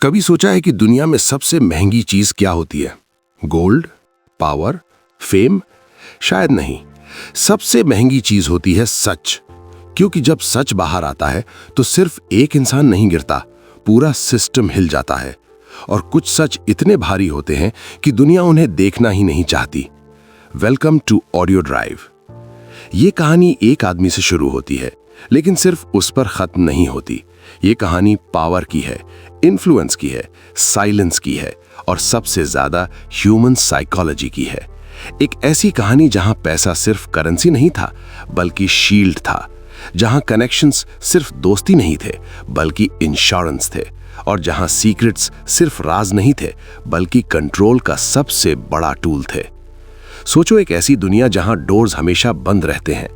कभी सोचा है कि दुनिया में सबसे महंगी चीज क्या होती है? Gold, power, fame? शायद नहीं। सबसे महंगी चीज होती है सच। क्योंकि जब सच बाहर आता है तो सिर्फ एक इंसान नहीं गिरता, पूरा सिस्टम हिल जाता है। और कुछ सच इतने भारी होते हैं कि दुनिया उन्हें देखना ही नहीं चाहती। Welcome to audio drive. ये कहानी एक आदमी से शुरू होती है, लेकिन सिर्फ उस पर खत्म नहीं होती। ये कहानी पावर की है, इन्फ्लुएंस की है, साइलेंस की है और सबसे ज्यादा ह्यूमन साइकोलॉजी की है। एक ऐसी कहानी जहां पैसा सिर्फ करेंसी नहीं था, बल्कि शील्ड था। जहां कनेक्शंस सिर्फ दोस्ती नहीं थे, बल्कि इंश्योरेंस थे। और जहां सीक्रेट्स सिर्फ राज नहीं थे, बल्कि कंट्रोल का सबसे बड़ा टूल थे। सोचो, एक ऐसी दुनिया जहां डोर्स हमेशा बंद रहते हैं।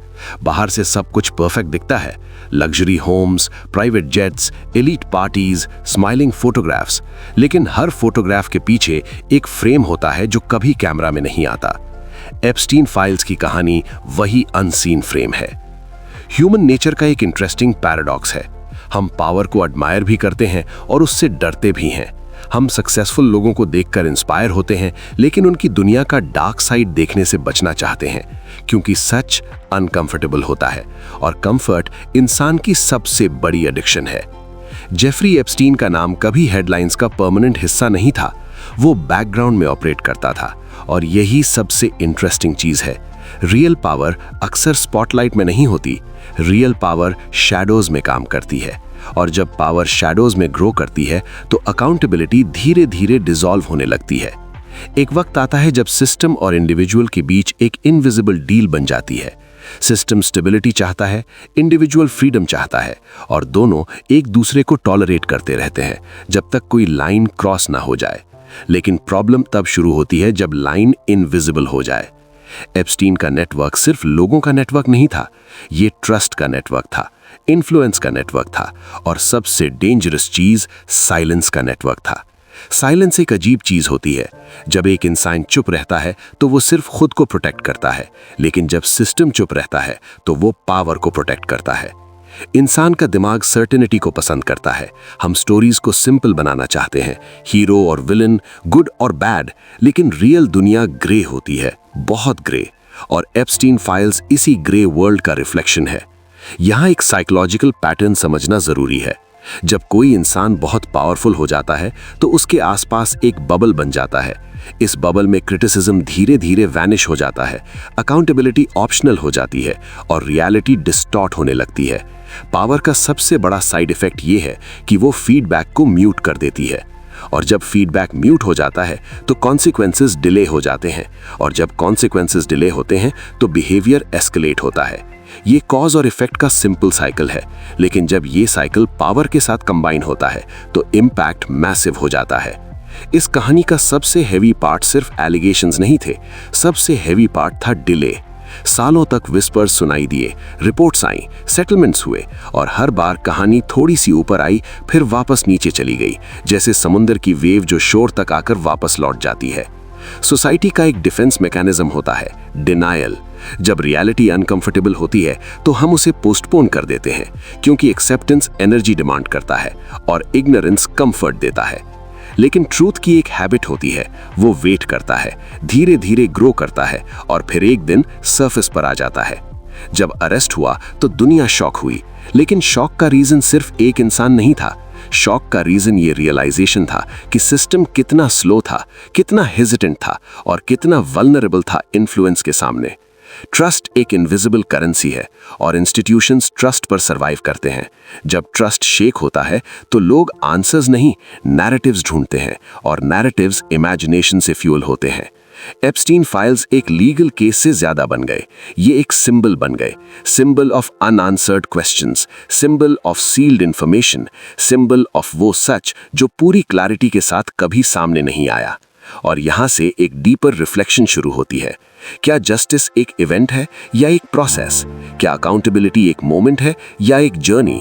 बाहर से सब कुछ परफेक्ट दिखता है, luxury homes, private jets, elite parties, smiling photographs. लेकिन हर फोटोग्राफ के पीछे एक फ्रेम होता है जो कभी कैमरा में नहीं आता। एप्स्टीन फाइल्स की कहानी वही अनसीन फ्रेम है। ह्यूमन नेचर का एक इंटरेस्टिंग पैराडॉक्स है। हम पावर को एडमायर भी करते हैं और उससे डरते भी हैं। हम सक्सेसफुल लोगों को देखकर इंस्पायर होते हैं, लेकिन उनकी दुनिया का डार्क साइड देखने से बचना चाहते हैं, क्योंकि सच अनकंफर्टेबल होता है और कंफर्ट इंसान की सबसे बड़ी एडिक्शन है। जेफरी एप्स्टीन का नाम कभी हेडलाइंस का परमानेंट हिस्सा नहीं था। वो बैकग्राउंड में ऑपरेट करता था। और यही सबसे इंटरेस्टिंग चीज है। रियल पावर अक्सर स्पॉटलाइट में नहीं होती। रियल पावर शैडोज में काम करती है। और जब पावर शैडोज में ग्रो करती है तो अकाउंटेबिलिटी धीरे धीरे डिसॉल्व होने लगती है। एक वक्त आता है जब सिस्टम और इंडिविजुअल के बीच एक इनविजिबल डील बन जाती है। सिस्टम स्टेबिलिटी चाहता है, इंडिविजुअल फ्रीडम चाहता है, और दोनों एक दूसरे को टॉलरेट करते रहते हैं जब तक कोई लाइन क्रॉस ना हो जाए। लेकिन प्रॉब्लम तब शुरू होती है जब लाइन इनविजिबल हो जाए। एप्स्टीन का नेटवर्क सिर्फ लोगों का नेटवर्क नहीं था, ये ट्रस्ट का नेटवर्क था, इन्फ्लुएंस का नेटवर्क था, और सबसे डेंजरस चीज साइलेंस का नेटवर्क था। साइलेंस एक अजीब चीज होती है। जब एक इंसान चुप रहता है तो वो सिर्फ खुद को प्रोटेक्ट करता है, लेकिन जब सिस्टम चुप रहता है तो वो पावर को प्रोटेक्ट करता है। इंसान का दिमाग सर्टेनिटी को पसंद करता है। हम स्टोरीज को सिंपल बनाना चाहते हैं, हीरो और विलन, गुड और बैड। लेकिन रियल दुनिया ग्रे होती है, बहुत ग्रे। और एप्स्टीन फाइल्स इसी ग्रे वर्ल्ड का रिफ्लेक्शन है। यहाँ एक साइकोलॉजिकल पैटर्न समझना जरूरी है। जब कोई इंसान बहुत पावरफुल हो जाता है तो उसके आसपास एक बबल बन जाता है। इस बबल में क्रिटिसिज्म धीरे धीरे वैनिश हो जाता है, अकाउंटेबिलिटी ऑप्शनल हो जाती है और रियलिटी डिस्टॉर्ट होने लगती है। पावर का सबसे बड़ा साइड इफेक्ट ये है कि वो फीडबैक को म्यूट कर देती है। और जब फीडबैक म्यूट हो जाता है तो कॉन्सिक्वेंसेस डिले हो जाते हैं, और जब कॉन्सिक्वेंसेस डिले होते हैं तो बिहेवियर एस्केलेट होता है। ये कॉज और इफेक्ट का सिंपल साइकिल है, लेकिन जब ये साइकिल पावर के साथ कंबाइन होता है तो इम्पैक्ट मैसिव हो जाता है। इस कहानी का सबसे हेवी पार्ट सिर्फ एलिगेशंस नहीं थे, सबसे हेवी पार्ट था डिले। सालों तक विस्पर्स सुनाई दिए, रिपोर्ट्स आई, सेटलमेंट्स हुए, और हर बार कहानी थोड़ी सी ऊपर आई फिर वापस नीचे चली गई, जैसे समुद्र की वेव जो शोर तक आकर वापस लौट जाती है। सोसाइटी का एक डिफेंस मैकेनिज्म होता है, डिनायल। जब रियलिटी अनकंफर्टेबल होती है तो हम उसे पोस्टपोन कर देते हैं, क्योंकि एक्सेप्टेंस एनर्जी डिमांड करता है और इग्नोरेंस कंफर्ट देता है। लेकिन ट्रूथ की एक हैबिट होती है, वो वेट करता है, धीरे धीरे ग्रो करता है, और फिर एक दिन सरफेस पर आ जाता है। जब अरेस्ट हुआ तो दुनिया शॉक हुई, लेकिन शॉक का रीजन सिर्फ एक इंसान नहीं था। शॉक का रीजन ये रियलाइजेशन था कि सिस्टम कितना स्लो था, कितना हेजिटेंट था, और कितना वल्नरेबल था इन्फ्लुएंस के सामने। ट्रस्ट एक इनविजिबल करेंसी है, और इंस्टीट्यूशंस ट्रस्ट पर सरवाइव करते हैं। जब ट्रस्ट शेक होता है तो लोग आंसर्स नहीं, नैरेटिव्स ढूंढते हैं, और नैरेटिव्स इमेजिनेशन से फ्यूल होते हैं। एप्स्टीन फाइल्स एक लीगल केस से ज्यादा बन गए। ये एक सिंबल बन गए, symbol of unanswered questions, symbol of sealed information, symbol of वो सच जो पूरी क्लैरिटी के साथ कभी सामने नहीं आया। और यहाँ से एक डीपर रिफ्लेक्शन शुरू होती है। क्या जस्टिस एक इवेंट है या एक प्रोसेस? क्या अकाउंटेबिलिटी एक मोमेंट है या एक जर्नी?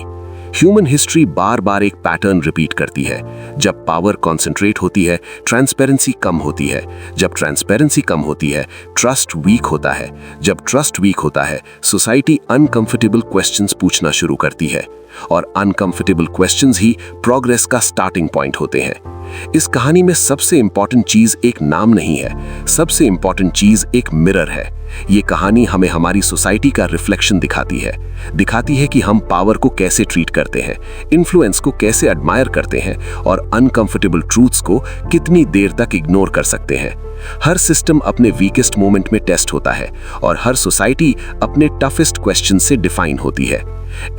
ह्यूमन हिस्ट्री बार बार एक पैटर्न रिपीट करती है। जब पावर कॉन्सेंट्रेट होती है, ट्रांसपेरेंसी कम होती है। जब ट्रांसपेरेंसी कम होती है, ट्रस्ट वीक होता है। जब ट्रस्ट वीक होता है, सोसाइटी अनकंफर्टेबल क्वेश्चंस पूछना शुरू करती है, और अनकंफर्टेबल क्वेश्चंस ही प्रोग्रेस का स्टार्टिंग पॉइंट होते हैं। इस कहानी में सबसे इंपॉर्टेंट चीज एक नाम नहीं है, सबसे इंपॉर्टेंट चीज एक मिरर है। ये कहानी हमें हमारी सोसाइटी का रिफ्लेक्शन दिखाती है कि हम पावर को कैसे ट्रीट करते हैं, इन्फ्लुएंस को कैसे एडमायर करते हैं, और अनकंफर्टेबल ट्रूथ्स को कितनी देर तक इग्नोर कर सकते हैं। हर सिस्टम अपने वीकेस्ट मोमेंट में टेस्ट होता है, और हर सोसाइटी अपने टफेस्ट क्वेश्चन से डिफाइन होती है।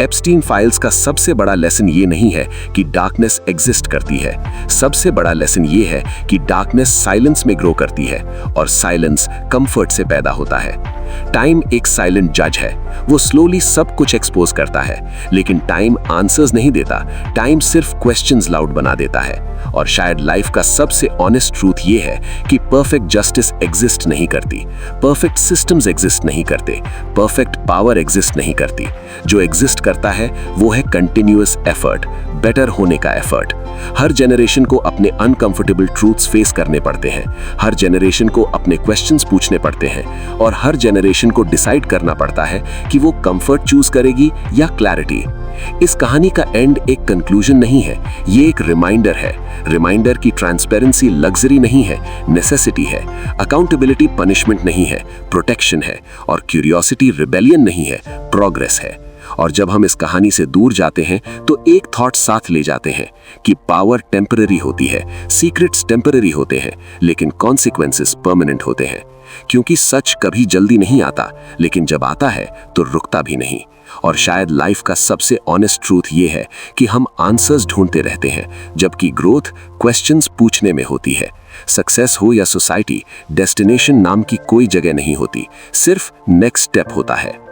एप्स्टीन फाइल्स का सबसे बड़ा लेसन ये नहीं है कि डार्कनेस एग्जिस्ट करती है, सबसे बड़ा लेसन ये है कि डार्कनेस साइलेंस में ग्रो करती है, और साइलेंस कंफर्ट से पैदा होता है। टाइम एक साइलेंट जज है, वो स्लोली सब कुछ एक्सपोज करता है, लेकिन टाइम आंसर्स नहीं देता, टाइम सिर्फ क्वेश्चंस लाउड बना देता है। और शायद लाइफ का सबसे ऑनेस्ट ट्रूथ ये है कि परफेक्ट जस्टिस एग्जिस्ट नहीं करती, परफेक्ट सिस्टम्स एग्जिस्ट नहीं करते, परफेक्ट पावर एग्जिस्ट नहीं करती। जो एग्जिस्ट करता है वो है कंटिन्यूअस एफर्ट, बेटर होने का एफर्ट। हर जनरेशन को अपने अनकंफर्टेबल ट्रूथ्स फेस करने पड़ते हैं, हर जनरेशन को अपने क्वेश्चंस पूछने पड़ते हैं, और हर जनरेशन को डिसाइड करना पड़ता है कि वो कंफर्ट चूज करेगी या क्लैरिटी। इस कहानी का एंड एक कंक्लूजन नहीं है, ये एक रिमाइंडर है। रिमाइंडर की ट्रांसपेरेंसी लग्जरी नहीं है, नेसेसिटी है। अकाउंटेबिलिटी पनिशमेंट नहीं है, प्रोटेक्शन है। और क्यूरियोसिटी रिबेलियन नहीं है, प्रोग्रेस है। और जब हम इस कहानी से दूर जाते हैं तो एक थॉट साथ ले जाते हैं कि पावर टेम्पररी होती है, सीक्रेट्स टेम्पररी होते हैं, लेकिन कॉन्सिक्वेंसेस परमानेंट होते हैं। क्योंकि सच कभी जल्दी नहीं आता, लेकिन जब आता है तो रुकता भी नहीं। और शायद लाइफ का सबसे ऑनेस्ट ट्रूथ ये है कि हम आंसर्स ढूंढते रहते हैं, जबकि ग्रोथ क्वेश्चंस पूछने में होती है। सक्सेस हो या सोसाइटी, डेस्टिनेशन नाम की कोई जगह नहीं होती, सिर्फ नेक्स्ट स्टेप होता है।